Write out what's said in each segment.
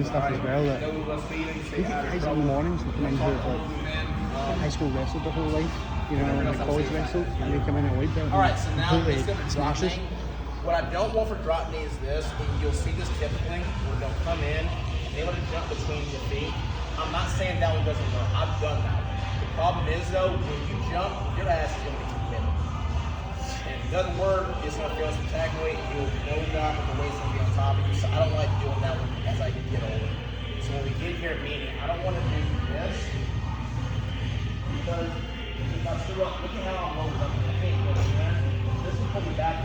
stuff as well. That you get guys in the mornings who come in who have like high school wrestled their whole life, you know, and like college wrestled, and they come in and weight belt. All right, so now completely it's going to drop smashes. knee. What I don't want for drop knee is this, and you'll see this typically where they'll come in and they want to jump between your feet. I'm not saying that one doesn't work. I've done that. The problem is though, when you jump, your ass is going to be committed. And if it doesn't work, it's going to feel spectacular, and you'll know that when the weight's going to be on top of you. So I don't like doing that one as I get older. So when we get here at meeting, I don't want to do this because if I screw up, look at how I'm loaded up. I can't go in there. This will pull me back. I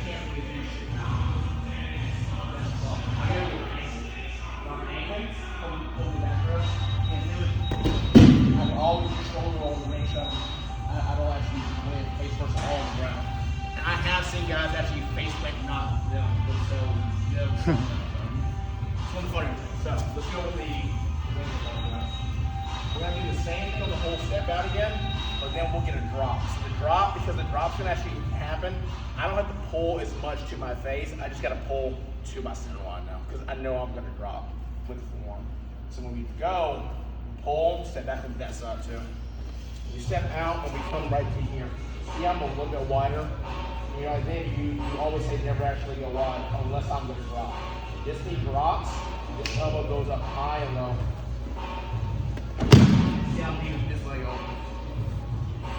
can't really do shit now. I gotta do it. On an angle, pull me back first. Can't do it. I can always just shoulder roll to make sure I don't actually land face first all on the ground. And I have seen guys actually face plant knock them. So, yeah. One funny thing. So let's go with the. We're gonna do the same thing on the whole step out again, but then we'll get a drop. So the drop, because the drop's gonna actually happen, I don't have to pull as much to my face. I just gotta pull to my center line now, because I know I'm gonna drop with the form. So when we go, pull, step back with that side too. We step out and we come right to here. See, I'm a little bit wider. You know, I think you always say never actually go wide unless I'm gonna drop. This knee drops, this elbow goes up high and low. See how I'm leaving this leg open.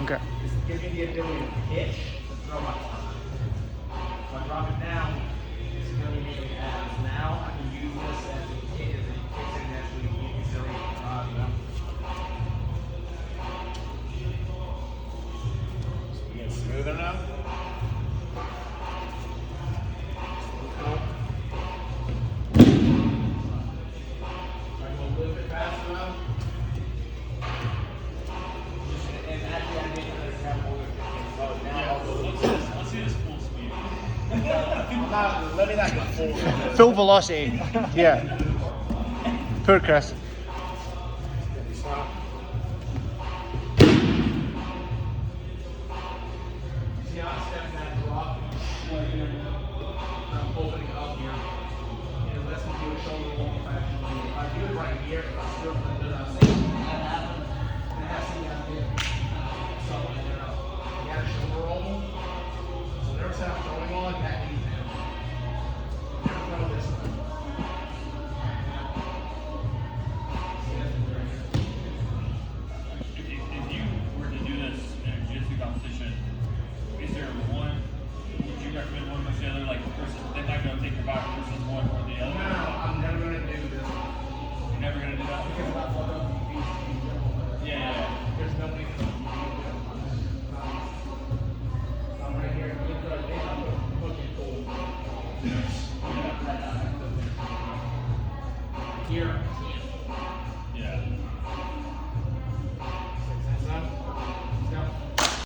Okay. This gives me the ability to pitch to throw my arm. If I drop it down, it's going to be able to add. Now I can use this as a kick, as a kick and actually accelerate the drive. So we get smoother now. Let me not go forward. Full velocity. Yeah. Poor Chris. See how I step that drop? I'm opening up here. And less than do a shoulder roll fractionally. If I do it right here, if I still put it up, see that happen? And I have seen that here. Something like that. You got a shoulder roll. So whenever I'm throwing on, that means down. Never throw this one. If you were to do this in a jiu-jitsu competition, is there one, would you recommend one versus the other, like versus, they're not going to take your back versus one or the other? No, I'm never going to do this. You're never going to do that? Because if I fuck up, you beat. Yeah. There's no way for me to do it. I'm right here. Look right there. I'm going to hook it forward. Here, I can't. Yeah.